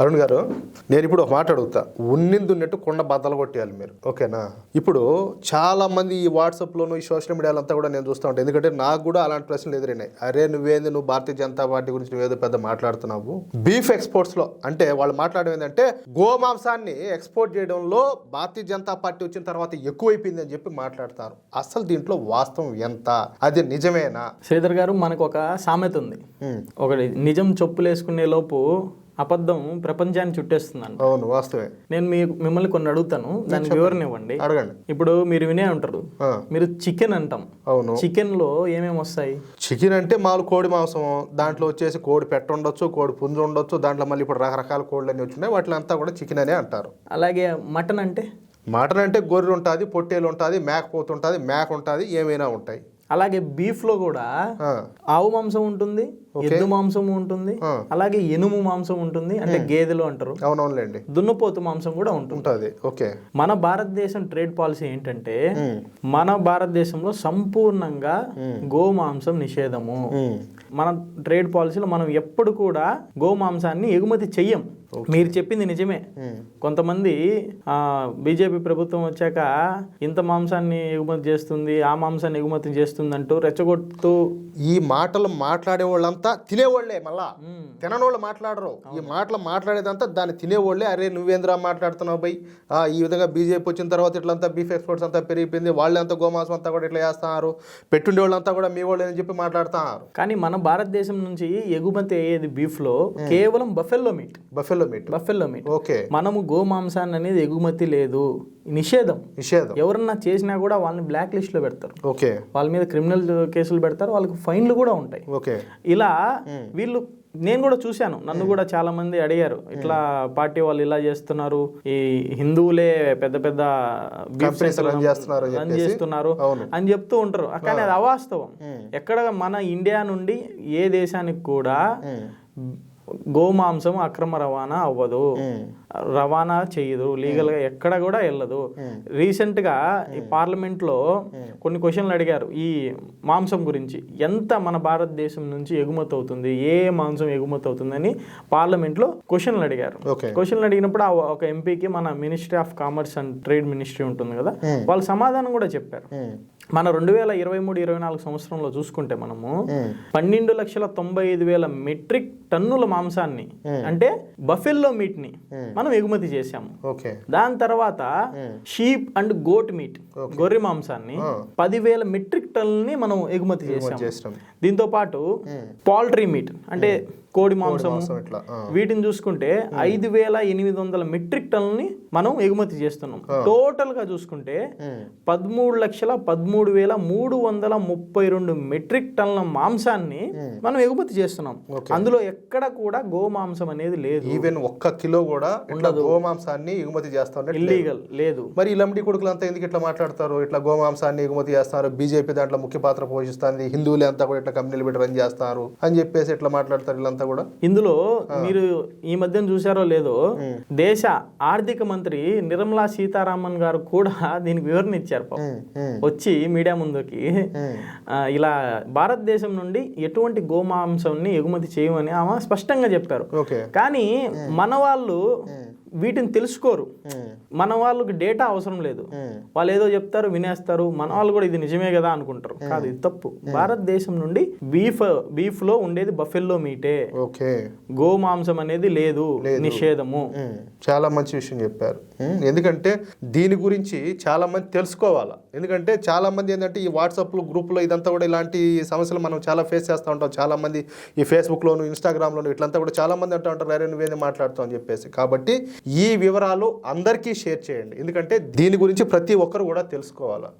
అరుణ్ గారు, నేను ఇప్పుడు ఒక మాట అడుగుతా. ఉన్నట్టు కొండ బద్దలు కొట్టేయాలి మీరు, ఓకేనా? ఇప్పుడు చాలా మంది ఈ వాట్సాప్లోను ఈ సోషల్ మీడియాలో అంతా కూడా నేను చూస్తూ ఉంటాను. ఎందుకంటే నాకు కూడా అలాంటి ప్రశ్నలు ఎదురైనాయి. అరే నువ్వు భారతీయ జనతా పార్టీ గురించి నువ్వేదో పెద్ద మాట్లాడుతున్నావు. బీఫ్ ఎక్స్పోర్ట్స్లో అంటే వాళ్ళు మాట్లాడడం ఏంటంటే గోమాంసాన్ని ఎక్స్పోర్ట్ చేయడంలో భారతీయ జనతా పార్టీ వచ్చిన తర్వాత ఎక్కువైపోయింది అని చెప్పి మాట్లాడతారు. అసలు దీంట్లో వాస్తవం ఎంత? అది నిజమేనా? శ్రీధర్ గారు, మనకు ఒక సామెత ఉంది. ఒకటి నిజం చెప్పులేసుకునే లోపు అబద్ధం ప్రపంచాన్ని చుట్టేస్తుందండి. అవును, వాస్తవే. నేను మిమ్మల్ని కొన్ని అడుగుతాను, దాని వివరణ ఇవ్వండి. అడగండి. ఇప్పుడు మీరు వినే ఉంటారు, మీరు చికెన్ అంటాం. అవును. చికెన్ లో ఏమేమి వస్తాయి? చికెన్ అంటే మామూలు కోడి మాంసం, దాంట్లో వచ్చేసి కోడి పెట్ట ఉండొచ్చు, కోడి పుంజు ఉండొచ్చు, దాంట్లో మళ్ళీ ఇప్పుడు రకరకాల కోళ్ళు అన్నీ వచ్చినాయి, వాటిలో అంతా కూడా చికెన్ అనే అంటారు. అలాగే మటన్ అంటే? మటన్ అంటే గొర్రె ఉంటుంది, పొట్టేలు ఉంటుంది, మేకపోతు ఉంటుంది, మేక ఉంటుంది, ఏమైనా ఉంటాయి. అలాగే బీఫ్ లో కూడా ఆవు మాంసం ఉంటుంది, ఎద్దు మాంసం ఉంటుంది, అలాగే ఎనుము మాంసం ఉంటుంది, అంటే గేదెలు అంటారు. అవునవునులేండి. దున్నపోతు మాంసం కూడా ఉంటుంది. ఓకే. మన భారతదేశం ట్రేడ్ పాలసీ ఏంటంటే మన భారతదేశంలో సంపూర్ణంగా గోమాంసం నిషేధము. మన ట్రేడ్ పాలసీలో మనం ఎప్పుడు కూడా గోమాంసాన్ని ఎగుమతి చెయ్యం. మీరు చెప్పింది నిజమే. కొంతమంది బీజేపీ ప్రభుత్వం వచ్చాక ఇంత మాంసాన్ని ఎగుమతి చేస్తుంది, ఆ మాంసాన్ని ఎగుమతి చేస్తుంది అంటూ రెచ్చగొడుతూ ఈ మాటలు మాట్లాడే వాళ్ళంతా తినేవాళ్లే. మళ్ళా తిననోళ్ళు మాట్లాడరు. ఈ మాటలు మాట్లాడేదంతా దాన్ని తినేవాళ్లే. అరే నువ్వేంద్రా మాట్లాడుతున్నావు బై, ఈ విధంగా బీజేపీ వచ్చిన తర్వాత ఇట్లంతా బీఫ్ ఎక్స్పోర్ట్స్ అంతా పెరిగిపోయింది, వాళ్ళంతా గోమాంసం అంతా కూడా ఇట్లా చేస్తున్నారు, పెట్టుండే వాళ్ళంతా కూడా మీ వాళ్ళే అని చెప్పి మాట్లాడుతున్నారు. కానీ మన భారతదేశం నుంచి ఎగుమతి అయ్యేది బీఫ్ లో కేవలం buffalo meet. Buffalo meet. Okay. మనము గోమాంసాన్ని అనేది ఎగుమతి లేదు, నిషేధం. ఎవరన్నా చేసినా కూడా వాళ్ళని బ్లాక్ లిస్ట్ లో పెడతారు. ఓకే. వాళ్ళ మీద క్రిమినల్ కేసులు పెడతారు, వాళ్ళకి ఫైన్లు కూడా ఉంటాయి. ఓకే. ఇలా వీళ్ళు, నేను కూడా చూశాను, నన్ను కూడా చాలా మంది అడిగారు, ఇట్లా పార్టీ వాళ్ళు ఇలా చేస్తున్నారు, ఈ హిందువులే పెద్ద పెద్ద రన్ చేస్తున్నారు అని చెప్తూ ఉంటారు. కానీ అది అవాస్తవం. ఎక్కడ మన ఇండియా నుండి ఏ దేశానికి కూడా గోమాంసం అక్రమ రవాణా అవ్వదు, రవాణా చేయదు, లీగల్ గా ఎక్కడ కూడా వెళ్ళదు. రీసెంట్ గా ఈ పార్లమెంట్ లో కొన్ని క్వశ్చన్లు అడిగారు ఈ మాంసం గురించి, ఎంత మన భారతదేశం నుంచి ఎగుమతి అవుతుంది, ఏ మాంసం ఎగుమతి అవుతుందని పార్లమెంట్ లో క్వశ్చన్లు అడిగారు. క్వశ్చన్లు అడిగినప్పుడు ఒక ఎంపీకి మన ministry of commerce and trade ministry ఉంటుంది కదా, వాళ్ళు సమాధానం కూడా చెప్పారు. మన 2023-24 సంవత్సరంలో చూసుకుంటే మనము 12,95,000 మెట్రిక్ టన్నుల మాంసాన్ని, అంటే బఫెల్లో మీట్ ని మనం ఎగుమతి చేశాము. దాని తర్వాత షీప్ అండ్ గోట్ మీట్, గొర్రె మాంసాన్ని 10,000 మెట్రిక్ టన్నుల్ని మనం ఎగుమతి చేశాము. దీంతో పాటు పౌల్ట్రీ మీట్ అంటే కోడి మాంసం, వీటిని చూసుకుంటే 5,800 మెట్రిక్ టన్నుల్ని మనం ఎగుమతి చేస్తున్నాం. టోటల్ గా చూసుకుంటే 13,13,332 మెట్రిక్ టన్నుల మాంసాన్ని మనం ఎగుమతి చేస్తున్నాం. అందులో ఎక్కడ కూడా గోమాంసం అనేది లేదు. ఈవెన్ 1 కిలో కూడా ఉండదు. గోమాంసాన్ని ఎగుమతి చేస్తాం, ఇల్లీగల్ లేదు. మరి ఈ లంబడి కొడుకులంతా ఎందుకు ఇట్లా మాట్లాడతారు? ఇట్లా గోమాంసాన్ని ఎగుమతి చేస్తారు, బీజేపీ దాంట్లో ముఖ్య పాత్ర పోషిస్తుంది, హిందువులే అంతా కూడా ఇట్లా కంపెనీలు పెట్టి రన్ చేస్తారు అని చెప్పేసి ఇట్లా మాట్లాడతారు వీళ్ళంతా కూడా. ఇందులో మీరు ఈ మధ్యన చూసారో లేదో, దేశ ఆర్థిక మంత్రి నిర్మలా సీతారామన్ గారు కూడా దీనికి వివరణ ఇచ్చారు. వచ్చి మీడియా ముందుకి ఇలా భారతదేశం నుండి ఎటువంటి గోమాంసాన్ని ఎగుమతి చేయమని ఆమె స్పష్టంగా చెప్పారు. కానీ మన వాళ్ళు వీటిని తెలుసుకోరు. మన వాళ్ళకి డేటా అవసరం లేదు, వాళ్ళు ఏదో చెప్తారు వినేస్తారు, మన వాళ్ళు కూడా ఇది నిజమే కదా అనుకుంటారు. కాదు, ఇది తప్పు. భారతదేశం నుండి బీఫ్ లో ఉండేది బఫెల్లో మీటే, గోమాంసం అనేది లేదు, నిషేధము. చాలా మంచి విషయం చెప్పారు. ఎందుకంటే దీని గురించి చాలా మంది తెలుసుకోవాలా. ఎందుకంటే చాలా మంది ఏంటంటే ఈ వాట్సాప్ గ్రూప్లో ఇదంతా కూడా ఇలాంటి సమస్యలు మనం చాలా ఫేస్ చేస్తూ ఉంటాం. చాలా మంది ఈ ఫేస్బుక్లోను ఇన్స్టాగ్రామ్లోను ఇట్లంతా కూడా చాలా మంది అంటూ ఉంటారు, అరే నువ్వేంది మాట్లాడుతావు అని చెప్పేసి. కాబట్టి ఈ వివరాలు అందరికీ షేర్ చేయండి, ఎందుకంటే దీని గురించి ప్రతి ఒక్కరు కూడా తెలుసుకోవాలా.